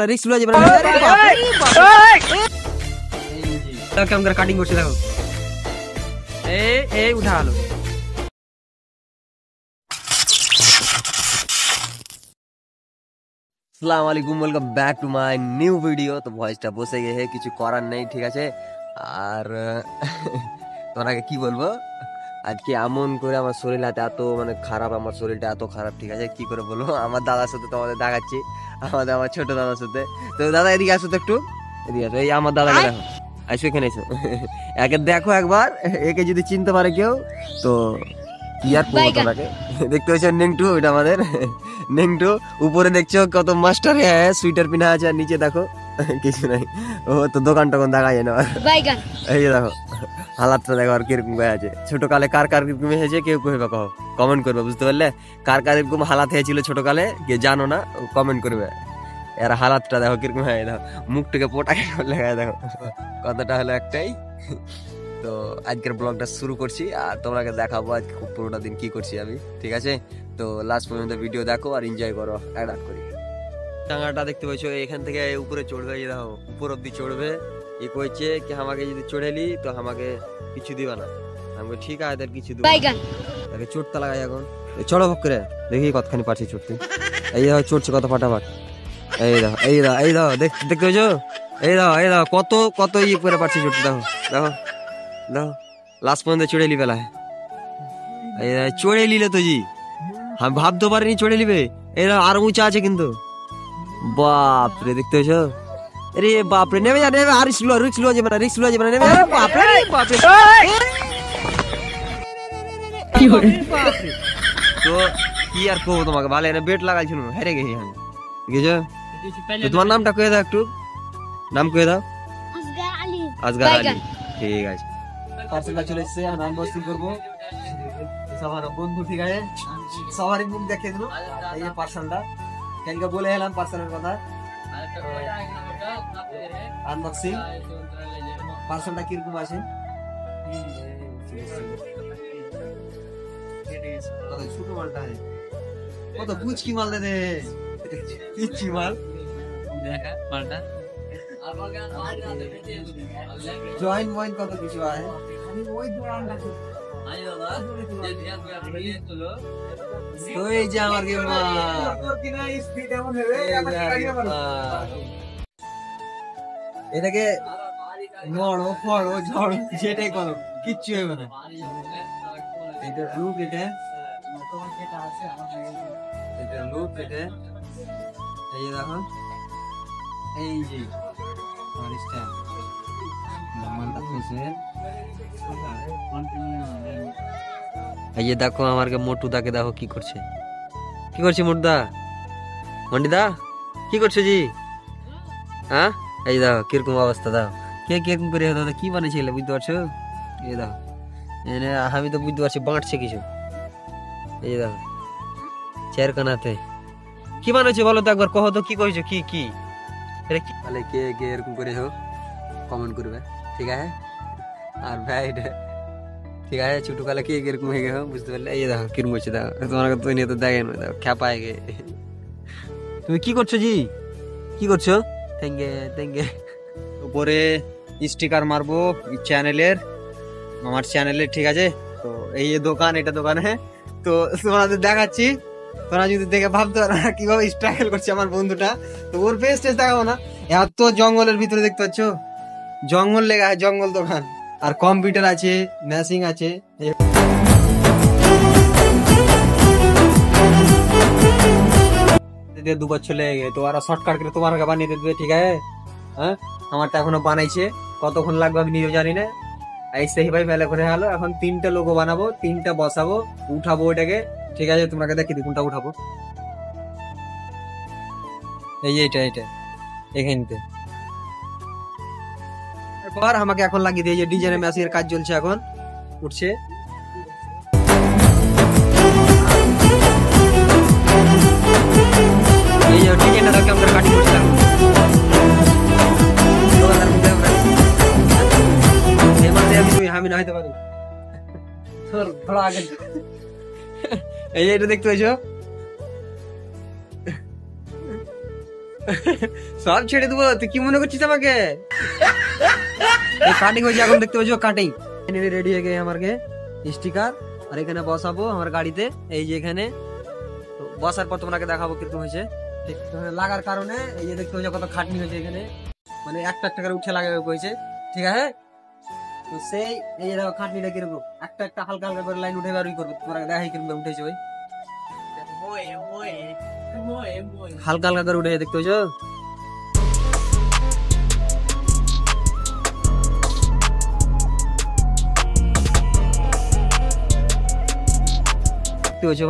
रिक्स लो जी काम कर काटिंग করছে দেখো এই উঠা হলো আসসালামু আলাইকুম welcome back to my new video. তো ভয়েসটা বসে গেছে, কিছু করার নেই, ঠিক আছে। আর তোমাকে কি বলবো, আজকে এমন করে আমার শরীরটা এত মানে খারাপ, আমার শরীরটা এত খারাপ, ঠিক আছে। কি করে বলবো, আমার দাদার সাথে তোমাদের দেখাচ্ছি, আমার ছোট দাদার সাথে। তো দাদা এদিকে আসো তো একটু, এদিকে আসো। এই আমার দাদাকে দেখো, আসো এখানে এসো, একে দেখো একবার, একে যদি চিনতে পারে কেউ তো কি আর করবো তোমাকে। দেখতে পাচ্ছ নেংটু, এটা আমাদের নেংটু। উপরে দেখছো কত মাস্টার সুইটার পিনা আছে, আর নিচে দেখো কিছু নাই। ও তো দোকান টোকান দেখা যায় না। এই যে দেখো হালাতটা দেখো আর কিরকম হয়ে আছে। ছোট কালে কার কার কিরকম হয়েছে কেউ কইবে, কহ কমেন্ট করবে, বুঝতে পারলে? কার কার এরকম হালাত হয়েছিল ছোট কালে, কে জানো না কমেন্ট করবে। এর হালাতটা দেখো কিরকম হয়ে, দেখো মুখটাকে পোটাকে লেখা, দেখো কথাটা হলো একটাই। তো আজকের ব্লগটা শুরু করছি, আর তোমাকে দেখাবো আজকে পুরোটা দিন কি করছি আমি, ঠিক আছে। তো লাস্ট পর্যন্ত ভিডিও দেখো আর এনজয় করো, অ্যাড করি। টাঙ্গাটা দেখতে পাচ্ছ, এখান থেকে উপরে চড়বে, এই দেখো উপর অব্দি চড়বে। এ কইছে কি আমাকে যদি চড়েলি তো আমাকে কিছু দিবা না। আমি ঠিক আছে তার কিছু দিব, তাকে চড়তে লাগাই এখন। চড়ো ভক করে দেখি কতখানি পারছি চড়তে। এই দেখো চড়ছে কত ফাটাফাট, এই দেখো এই দেখো এই দেখো দেখতে পাচ্ছ, এই দেখো কত কত ইয়ে করে পারছি চড়তে। দেখো দেখো দেখো লাস্ট পর্যন্ত চড়ে লি বেলায়, চড়ে নিলে তো জি, আমি ভাবতে পারিনি চড়ে নিবে। এরা আরো উঁচা আছে কিন্তু, বাপরে দেখতে পেয়েছ? আরে বাপরে নেমে যা, নেমে আর রিক্স লো যাবে না, রিক্স লো যাবে না, নেমে যা। বাপরে বাপরে তো কি আর করবো তোমাকে, ভালো এনে বেট লাগাইছিল, হেরে গেছি আমি, ঠিক আছে। তোমার নামটা কয়ে দাও, একটু নাম কয়ে দাও। আসগার আলী, ঠিক আছে। পার্সেলটা চলে এসছে, আমি আনবক্সিং করবো। সবার বন্ধু, ঠিক আছে, সবারই মুখ দেখে দিল। এই যে পার্সেলটা, কালকে বলে এলাম পার্সেলের কথা, আনবক্সিং। পার্সেলটা কিরকম আছে, ছোট মালটা কত পুচকি মাল দে, পিচ্ছি মাল দেখা মালটা। জয়েন্ট ময়েন্ট কত কিছু আছে। তো এই যে আমার এটাকে নড়ো ফড়ো ঝড়ো যেটাই করো কিচ্ছু হবে না। এটা লুক, এটা লুক, এটা এই যে দেখো, এই যে এই যে দেখো আমার মোটু দাকে দেখো কি করছে, কি করছে মোটু দা, মন্ডি দা কি করছে জি? হ্যাঁ এই দেখো কিরকম অবস্থা, দাও কে কিরকম করে দাদা কি বানিয়েছিল বুঝতে পারছো? এই দেখো আমি তো বুঝতে পারছি বাঁটছে কিছু। এই দেখো চেয়ার কানাতে কি বানিয়েছে বলো তো একবার, কহ তো কি করেছো, কি কি তাহলে কে কে এরকম করেছো কমেন্ট করবে, ঠিক আছে। আর ভাই ঠিক আছে ছোট কালে কে কিরকম হয়ে গেছো বুঝতে পারলে। এই দেখো কিরকম হচ্ছে, দেখো তোমার তো নিয়ে তো দেখেন, দেখো খ্যাপায় গে। তুমি কি করছো জি, কি করছো? থ্যাঙ্গে থ্যাঙ্গে উপরে স্টিকার মারবো চ্যানেলের, আমার চ্যানেলের, ঠিক আছে। তো এই যে দোকান, এটা দোকানে তো তোমাদের দেখাচ্ছি। তোরা যদি দেখে ভাবতে পারো না কিভাবে স্ট্রাগল করছে আমার বন্ধুটা, তো ওর ফেস টেস দেখাবো না। এত জঙ্গলের ভিতরে দেখতে পাচ্ছ, জঙ্গল লেগা, জঙ্গল দোকান, আর কম্পিউটার আছে, মেশিন আছে। দু বছর লেগে গে তো ওরা শর্টকাট করে তোমার বানিয়ে দেবে, ঠিক আছে। হ্যাঁ আমারটা এখনো বানাইছে, কতক্ষণ লাগবে আমি নিজেও জানি না। এই ভাই মেলা করে হলো, এখন 3টা লোগো বানাবো, 3টা বসাবো, উঠাবো ওইটাকে, ঠিক আছে। তোমাকে দেখি কোনটা উঠাবো, এই যে এটা এটা এখানতে। এরপর আমাকে এখন লাগিয়ে দিয়ে, যে ডিজাইনের মেশিনের কাজ চলছে, এখন উঠছে। এই যে ডিজাইনটা কেমন করে কাটিং করছিলাম, আমি না হইতে পারি থোড়া আগে। এই যে এটা দেখতে পাইছো, সব ছেড়ে দেবো, তুই কি মনে করছিস আমাকে? কাটিং হয়েছে এখন, দেখতে পাচ্ছ কাটিং রেডি হয়ে গেছে আমার স্টিকার। আর এখানে বসাবো আমার গাড়িতে, এই যে এখানে। তো বসার পর তোমাকে দেখাবো কিরকম হয়েছে। ঠিক লাগার কারণে এই যে দেখতে পাচ্ছ কত খাটনি হয়েছে এখানে, মানে একটা একটা করে উঠে লাগাবে হয়েছে, ঠিক আছে। তো সেই এই যে দেখো খাটনিটা কিরকম, একটা একটা হালকা হালকা করে লাইন উঠে বেরোই করবে, তোমরা দেখাই কিরকম উঠেছে ভাই, হালকা হালকা করে উঠে দেখতে পাচ্ছ।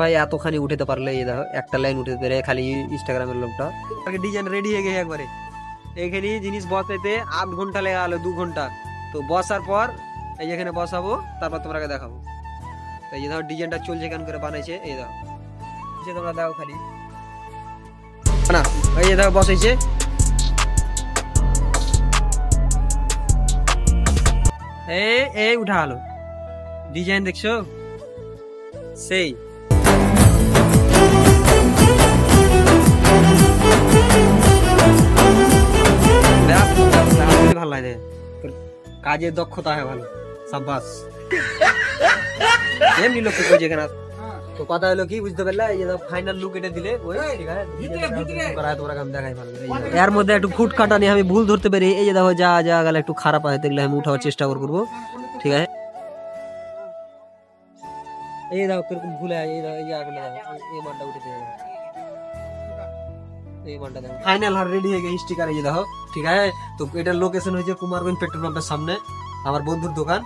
ভাই এতখানি উঠেতে পারলে এই দেখো একটা লাইন উঠে পেরে খালি ইনস্টাগ্রামের লোকটা ডিজাইন রেডি হয়ে গেছে একবারে। এইখানে জিনিস বসাইতে 8 ঘন্টা লেগে গেল, 2 ঘন্টা। তো বসার পর এই যেখানে বসাবো, তারপর তোমাকে দেখাবো। এই যে দেখো ডিজাইনটা চলছে কেন করে বানাইছে, এই দেখো তোমরা দেখো খালি না, এই যে দেখো বসাইছে। এই উঠা হলো ডিজাইন, দেখছো সেই ভালো লাগে, কাজের দক্ষতা হয় ভালো, সাব্বাস। এমনি লোক যেখানে তো কথা হলো কি বুঝতে পারলে, এই যে ফাইনাল লুক এটা দিলে ওই ঠিক আছে, তোমরা আমি দেখাই ভালো। এর মধ্যে একটু ফুট কাটা নিয়ে আমি ভুল ধরতে পারি, এই যে দেখো যা যা গেলে একটু খারাপ হয়, দেখলে আমি উঠাবার চেষ্টা করবো, ঠিক আছে। এই দাও কিরকম ভুলে, এই দাও এই যে আগলে এই মানটা উঠেছে, এই মানটা দেখো ফাইনাল আর রেডি হয়ে গেছে স্টিকার, এই যে দেখো, ঠিক আছে। তো এটার লোকেশন হয়েছে কুমারগঞ্জ পেট্রোল পাম্পের সামনে, আমার বন্ধুর দোকান।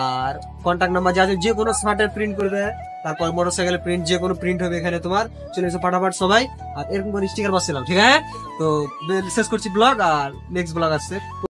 আর কন্ট্যাক্ট নাম্বার যা আছে, যে কোনো শার্টের প্রিন্ট করবে, তারপর মোটরসাইকেলের প্রিন্ট, যে কোনো প্রিন্ট হবে এখানে তোমার, চলে এসে ফাটাফাট সবাই। আর এরকম করে স্টিকার বাসছিলাম, ঠিক আছে। তো শেষ করছি ব্লগ, আর নেক্সট ব্লগ আসছে।